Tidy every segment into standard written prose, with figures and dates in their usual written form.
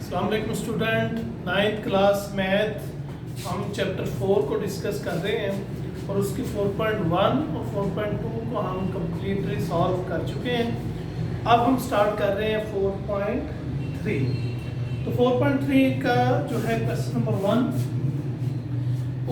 अस्सलाम वालेकुम student, 9th class math हम चैप्टर 4 को डिस्कस कर रहे हैं और उसकी 4.1 और 4.2 को हम कम्प्लीटली सॉल्व कर चुके हैं। अब हम स्टार्ट कर रहे हैं 4.3। तो 4.3 का जो है क्वेश्चन नंबर 1,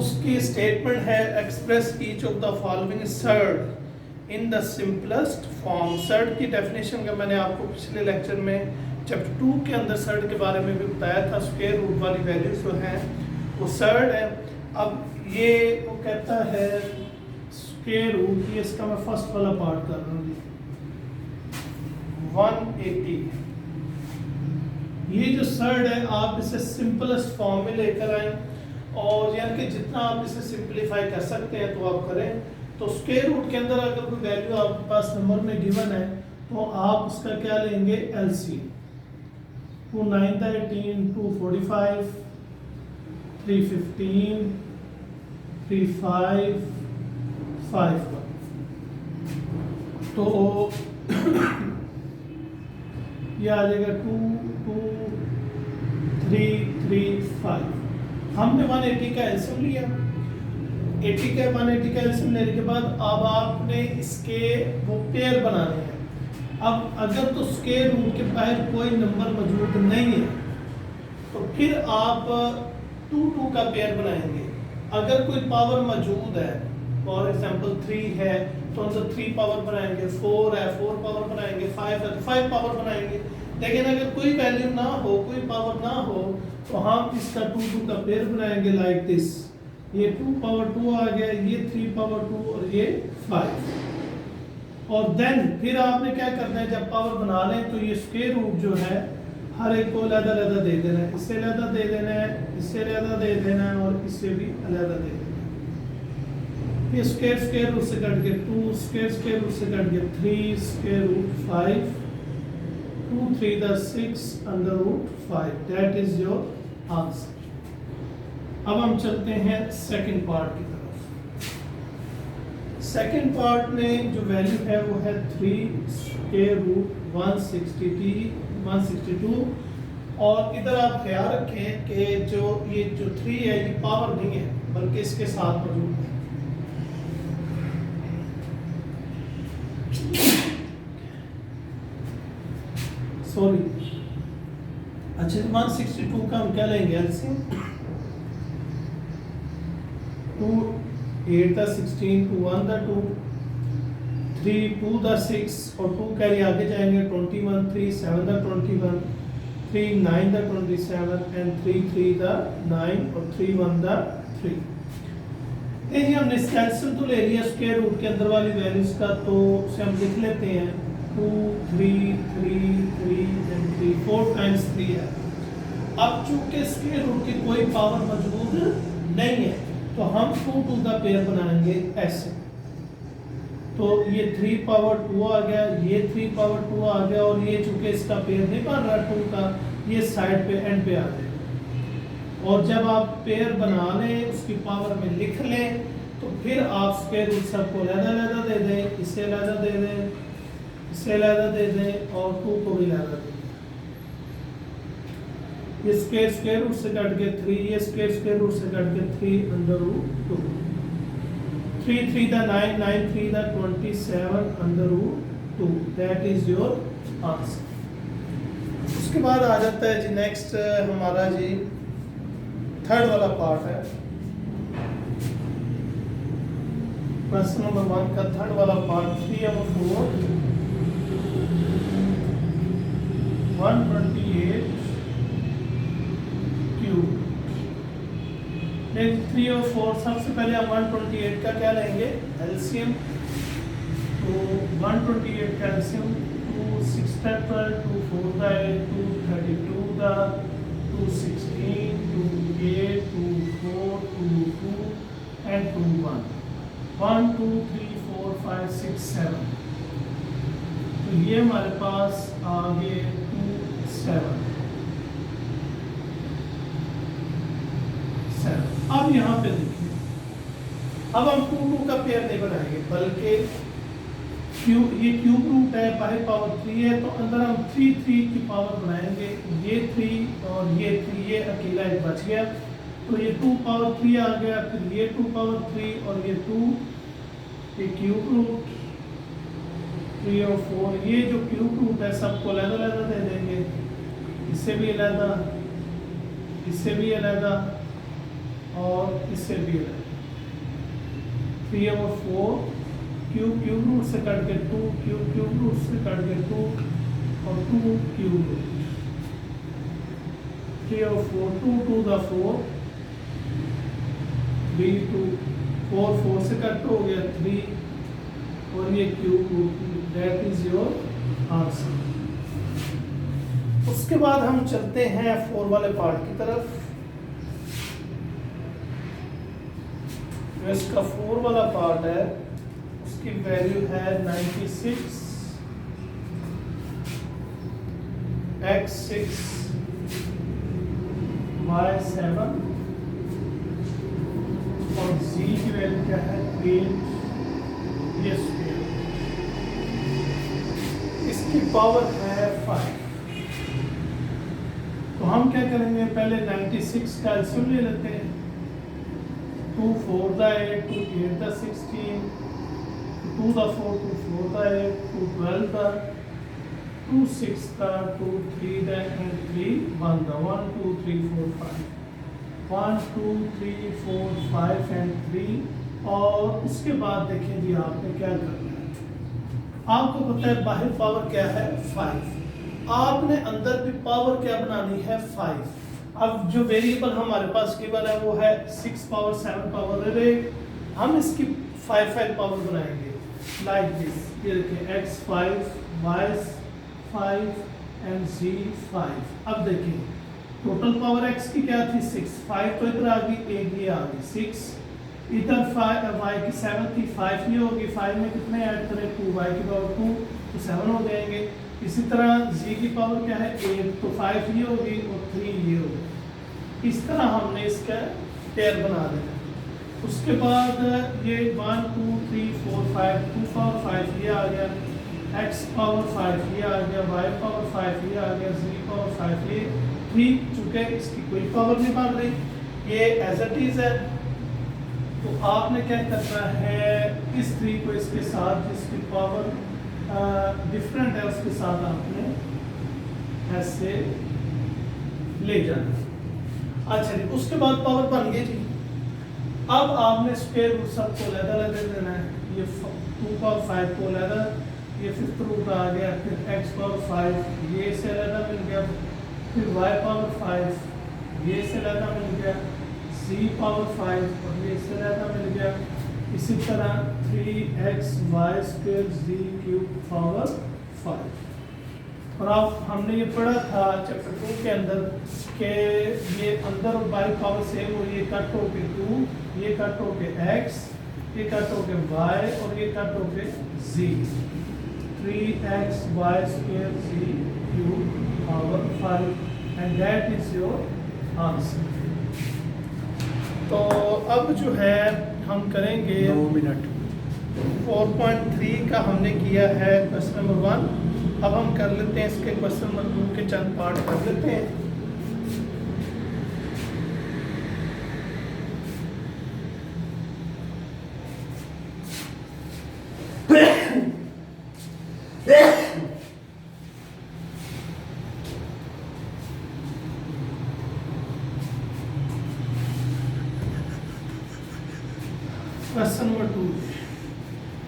उसकी स्टेटमेंट है express each of the following surd in the simplest form. Surd की डेफिनेशन का मैंने आपको पिछले लेक्चर में चैप्टर 2 के अंदर सर्ड के बारे में भी बताया था। स्क्वायर रूट वाली वैल्यूज जो हैं वो सर्ड है। अब ये वो कहता है स्क्वायर रूट, ये इसका मैं फर्स्ट वाला पार्ट कर रहा हूँ जी, 180। ये जो सर्ड है आप इसे सिंपलेस्ट फॉर्म में लेकर आए और यानी कि जितना आप इसे सिंप्लीफाई कर सकते हैं तो आप करें। तो स्क्वायर रूट के अंदर अगर कोई वैल्यू आपके पास नंबर में गिवन है तो आप उसका क्या लेंगे, एलसीएम। 2 9 18, 2 45, 3 15, 3 5 5 1। तो ये आ जाएगा 2 2 3 3 5। हमने 180 का एलसीएम लिया। 80 का 180 का एलसीएम लेने के बाद अब आपने इसके वो पेयर बनाने हैं। अब अगर तो स्क्वायर रूट के बाहर कोई नंबर मौजूद नहीं है तो फिर आप 2 2 का पेयर बनाएंगे। अगर कोई पावर मौजूद है, फॉर एग्जांपल 3 है तो हम 3 पावर बनाएंगे, 4 है 4 पावर बनाएंगे, 5 है तो 5 पावर बनाएंगे। लेकिन अगर कोई वैल्यू ना हो, कोई पावर ना हो तो हम इसका 2 2 का पेयर बनाएंगे लाइक दिस। ये 2 पावर 2 आ गया, ये 3 पावर 2 और ये 5। और देन फिर आपने क्या करना है, जब पावर बना लें तो ये स्क्वायर रूट जो है हर एक को अलग-अलग दे देना है। इससे अलग दे देना है, इससे अलग दे देना है और इससे भी अलग दे देना है। ये स्क्वायर रूट से कट के 2, स्क्वायर रूट से कट के 3, स्क्वायर रूट 5, 2 3 द 6 under root 5। That is your answer. अब हम चलते हैं सेकंड पार्ट की तरफ। सेकेंड पार्ट में जो वैल्यू है वो है 3 स्क्वायर रूट 162। और इधर आप ख्याल रखें कि जो 3 है ये पावर नहीं है बल्कि इसके साथ मौजूद है। सॉरी, अच्छा 162 का हम क्या लेंगे एलसीएम। 2 8 the 16, 2 1 the 2, 3 2 the 6 और 2 कैरी आगे जाएंगे 21, 3 7 the 21, 3 9 the 27 and 3 3 the 9 और 3 1 the 3। ये जी हमने एलसीएम तो ले लिया स्क्वायर रूट के अंदर वाली वैल्यूज का, तो उसे हम लिख लेते हैं 2 3 3 3 and 3, 4 times 3 है। अब चूंकि स्क्वायर रूट की कोई पावर मौजूद नहीं है तो हम 2 2 का पेयर बनाएंगे ऐसे। तो ये 3 पावर 2 आ गया, ये 3 पावर 2 आ गया और ये चूंकि इसका पेयर नहीं बन रहा 2 का, ये साइड पे एंड पे आ जाएगा। और जब आप पेयर बना लें उसकी पावर में लिख लें तो फिर आप स्क्वायर रूट सबको अलग-अलग दे दें, इसे अलग दे दें, इसे अलग दे दें और 2 को भी अलग दे दें। ये स्क्वायर रूट से कट के 3, ये स्क्वायर रूट से कट के 3 अंडर रूट 2, 3 3 द 9, 9 3 द 27 under root 2। That is your answer. उसके बाद आ जाता है जी नेक्स्ट हमारा जी थर्ड वाला पार्ट है। क्वेश्चन नंबर 1 का थर्ड वाला पार्ट 3/4 128 3 और 4। सबसे पहले हम 128 का क्या लेंगे, एलसीएम। तो 128 का एलसीएम 2 6 12, 2 4 8, 2 32 2 16, 2 8, 2 4, 2 2 and 2 1, 1 2 3 4 5 6 7। तो ये हमारे पास आगे 2 7। अब यहाँ पे देखिए, अब हम 2 2 का पेयर नहीं बनाएंगे बल्कि ये क्यूब रूट है, बाहर पावर 3 है, तो अंदर हम 3 की पावर बनाएंगे, ये 3 और ये 3, ये अकेला एक बच गया, तो ये 2 पावर 3 आ गया, फिर ये 2 पावर 3 और ये 2, ये क्यूब रूट 3 और 4, ये जो क्यूब रूट है सबको अलग-अलग दे देंगे, इससे भी अलग, इससे भी अलग और इससे भी अलग। 3 और 4 क्यूब रूट से कट के 2, क्यूब रूट से कट के 2 और 2 क्यूब रूट, 3 और 4, 2 टू द 4, 3 2, 4 से कट हो गया 3 और ये cube root, that is your answer. उसके बाद हम चलते हैं 4 वाले पार्ट की तरफ। जो इसका 4 वाला पार्ट है उसकी वैल्यू है 96, x6, y7 और z की वैल्यू क्या है 8, ये स्क्वायर, इसकी पावर है 5। तो हम क्या करेंगे, पहले 96 का एलसीएम ले लेते हैं, 2 4 the 8, 2 8 the 16, 2 the 4, 2 4 the 8, 2 12 the, 2 6 the, 2 3 the, and 3 1 the, 1 2 3 4 5, 1 2 3 4 5 and 3। और उसके बाद देखें जी आपने क्या करना है, आपको पता है बाहर पावर क्या है 5, आपने अंदर भी पावर क्या बनानी है 5। अब जो वेरिएबल हमारे पास गिवन है वो है 6 पावर 7 पावर अरे, हम इसकी 5 पावर बनाएंगे लाइक दिस, ये देखिए x5 y5 एंड z5। अब देखिए टोटल पावर x की क्या थी 6, 5 तो इधर आ गई, एक ये आ गई 6, इधर 5 y की 7 थी, 5 ये होगी, 5 में कितने ऐड करें 2, y की पावर 2 तो 7 हो जाएंगे। इसी तरह z की पावर क्या है 8, तो 5 ये होगी और 3 ये होगी। इस तरह हमने इसका पेयर बना देना। उसके बाद ये 1 2 3 4 5, 2 पावर 5 ये आ गया, x पावर 5 ये आ गया, y पावर 5 ये आ गया, z पावर 5 ये 3, चूँकि इसकी कोई पावर नहीं बन रही, ये एज इट इज है। तो आपने क्या करना है, इस 3 को इसके साथ जिसकी पावर डिफरेंट है उसके साथ आपने ऐसे ले जाना। अच्छा जी, उसके बाद पावर बन गई जी। अब आपने स्क्वायर रूट सबको अलग दे देना है, ये 2 पावर 5 को अलग, ये 5th रूट आ गया, फिर x पावर 5 ये से अलग मिल गया, फिर y पावर 5 ये से अलग मिल गया, z पावर 5 और ये से अलग मिल गया, इसी तरह 3xy square z cube power 5। और अब हमने ये पढ़ा था चैप्टर 2 के अंदर कि ये अंदर और बाहर पावर सेम हो, ये कट हो के 2, ये कट हो के x, ये कट हो के y और ये कट हो के z, 3xy square z cube power 5 and that is your answer. तो अब जो है हम करेंगे 9 मिनट 4.3 का हमने किया है क्वेश्चन नंबर 1। अब हम कर लेते हैं इसके क्वेश्चन नंबर 2 के चंद पार्ट कर लेते हैं। Question number 2,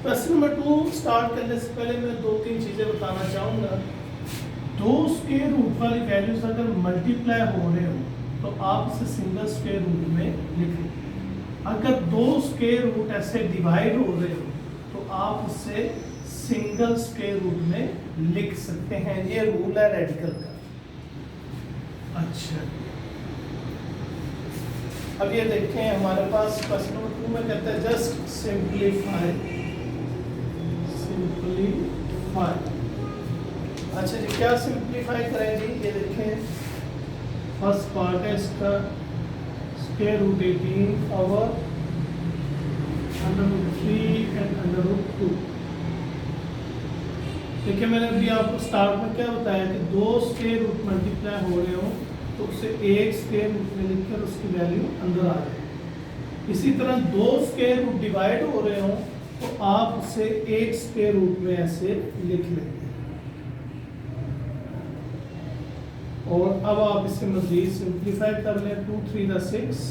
question number 2 start करने से पहले मैं 2-3 चीज़ें बताना चाहूँगा। दो स्क्वायर रूट वाली वैल्यूज अगर मल्टीप्लाई हो रहे हो तो आप इसे सिंगल स्क्वायर रूट में लिखें। अगर दो स्क्वायर रूट ऐसे डिवाइड हो रहे हो तो आप उसे सिंगल स्क्वायर रूट में लिख सकते हैं, ये रूल है रेडिकल का। अच्छा, अब ये देखते हैं हमारे पास क्वेश्चन नंबर 2 में कहता है जस्ट सिंपलीफाई। अच्छा जी, क्या सिंपलीफाई करें जी, ये देखें फर्स्ट पार्ट है इसका स्क्वायर रूट 18 ओवर √3 एंड √2। देखिए मैंने अभी आपको स्टार्ट में क्या बताया कि दो स्क्वायर रूट मल्टीप्लाई हो रहे हो तो उसे एक स्क्वायर रूट में लिखकर उसकी वैल्यू अंदर आ जाए। इसी तरह दो स्क्वायर रूट डिवाइड हो रहे हो तो आप उसे एक स्क्वायर रूट में ऐसे लिख लेंगे। और अब आप इसे मजीद सिंप्लीफाई कर लें। 2 3 द 6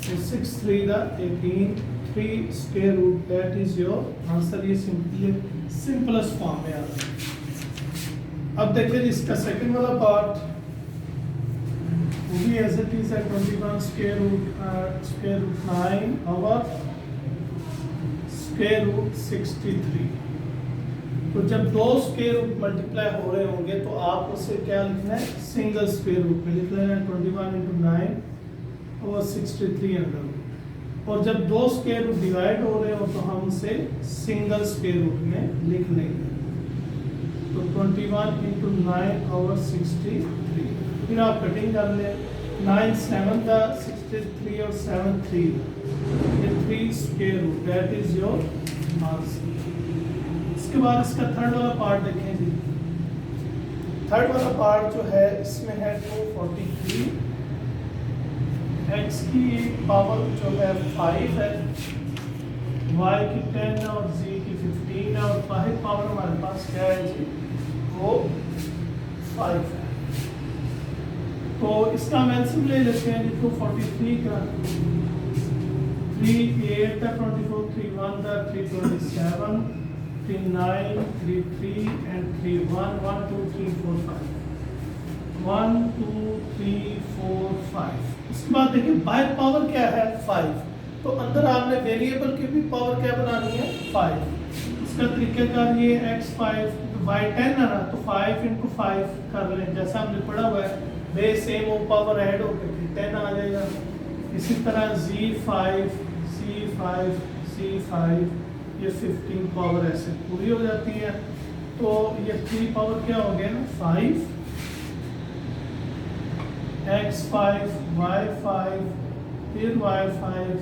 and 6 3 द 18, 3 square root, that is your answer. ये सिंपलेस्ट फॉर्म में आ रहा है। अब देखिए इसका सेकंड वाला पार्ट वो भी एज इट इज है 21 स्क्वायर रूट 9 और स्क्वायर रूट 63। तो जब दो स्क्वायर रूट मल्टीप्लाई हो रहे होंगे तो आप उसे क्या लिखना है, सिंगल स्क्वायर रूट में लिख लेना है। 21 × 9 और 63 अंडर रूट। और जब दो स्क्वायर रूट डिवाइड हो रहे हो तो हम उसे सिंगल स्क्वायर रूट में लिख लेंगे। तो 21 × 9 और 63। फिर आप कटिंग कर लें। 9 7 का 63 और 7 3, ये 3 square root, that is your answer. इसके बाद इसका थर्ड वाला पार्ट देखें जी। थर्ड वाला पार्ट जो है इसमें है 243। x की पावर जो है 5 है, y की 10 और z की 15 है और वाहिद पावर हमारे पास क्या है जी, वो 5 है। तो इसका हम एलसीएम ले लेते हैं। 243 का 3 8 का 24, 3 1 का 3 27, 3 9, 3 3 and 3 1 1 2 3 4 5 1 2 3 4 5। इसके बाद देखिए बाय पावर क्या है 5, तो अंदर आपने वेरिएबल की भी पावर क्या बनानी है 5। इसका तरीकेकार ये x5 y 10 है ना, तो 5 × 5 कर लें जैसा हमने पढ़ा हुआ है। बेस सेम हो, पावर ऐड होकर फिर 10 आ जाएगा। इसी तरह z5 c5 c5 ये 15 पावर ऐसे पूरी हो जाती है। तो ये 3 पावर क्या हो गया ना 5, x5 y5 फिर y5,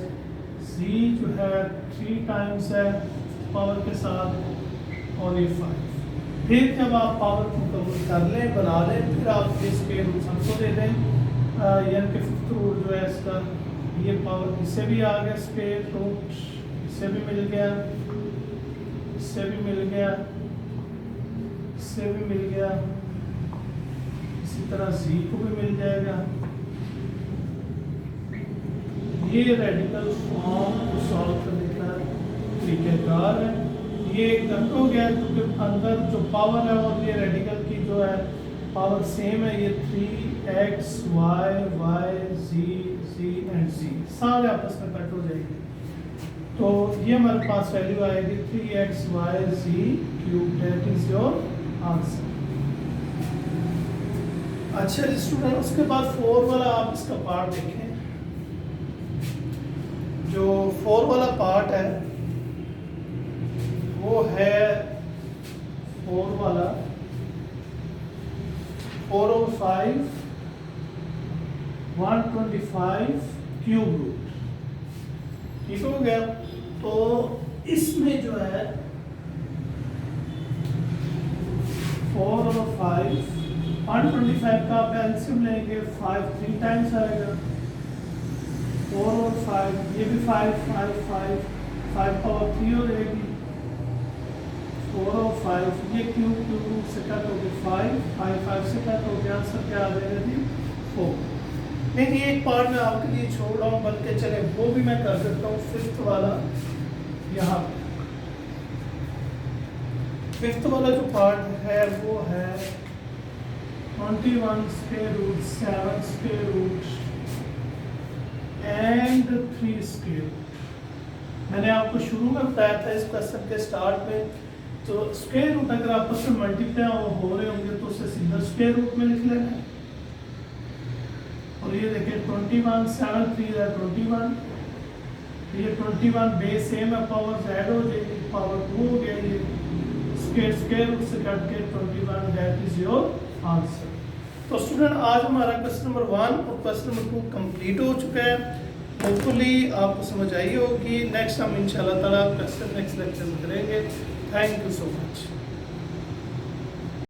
z जो है 3 टाइम्स है पावर के साथ और ये 5। फिर जब आप पावर मुकम्मल कर लें, बना लें, फिर आप इसके रूट हमको दे दें। यानी कि फिफ्थ रूट जो है इसका, ये पावर इससे भी आ गया स्क्वायर रूट, इससे भी मिल गया, इससे भी मिल गया, इससे भी मिल गया, इसी तरह z को भी मिल जाएगा। ये रेडिकल फॉर्म को सॉल्व करने का तरीक़ाकार है। ये घट हो गया क्योंकि अंदर जो पावर है और ये रेडिकल की जो है पावर सेम है। ये 3x y y z and z सारे आपस में कट हो जाएंगे। तो ये हमारे पास वैल्यू आएगी 3x y z cube, that is your answer. अच्छा जी स्टूडेंट, उसके बाद 4 वाला आप इसका पार्ट देखें। जो 4 वाला पार्ट है वो है 4 वाला 4 और 5 125 क्यूब रूट। ठीक हो गया। तो इसमें जो है 4 और 5 125 का आप एलसीएम लेंगे, 5 3 टाइम्स आएगा। 4 और 5 ये भी 5 5 5 5 पावर 3 हो जाएगी। 4 और 5 ये क्यूब रूट से कट हो गया 5 5 5 से कट हो गया। आंसर क्या आ जाएगा जी 4। लेकिन एक पार्ट मैं आपके लिए छोड़ रहा हूँ, बल्कि चले वो भी मैं कर सकता हूँ। 5th वाला यहाँ, 5th वाला जो पार्ट है वो है 21 square root 7 square root and 3 square root. मैंने आपको शुरू में बताया था इस क्वेश्चन के स्टार्ट में, तो स्क्वायर रूट अगर आपस में मल्टीप्लाई हो रहे होंगे तो उसे सीधा स्क्वायर रूट में लिख लेना है। और ये देखिए 21 7 3 है 21, ये 21 बेस सेम है, पावर ऐड हो जाएगी, पावर 2 हो गया। ये स्क्वायर रूट से कट के 21, दैट इज योर आंसर। तो स्टूडेंट आज हमारा क्वेश्चन नंबर 1 और क्वेश्चन नंबर 2 कंप्लीट हो चुका है। होपफुली आपको समझ आई होगी। नेक्स्ट हम इंशाल्लाह ताला क्वेश्चन नेक्स्ट लेक्चर में करेंगे। Thank you so much.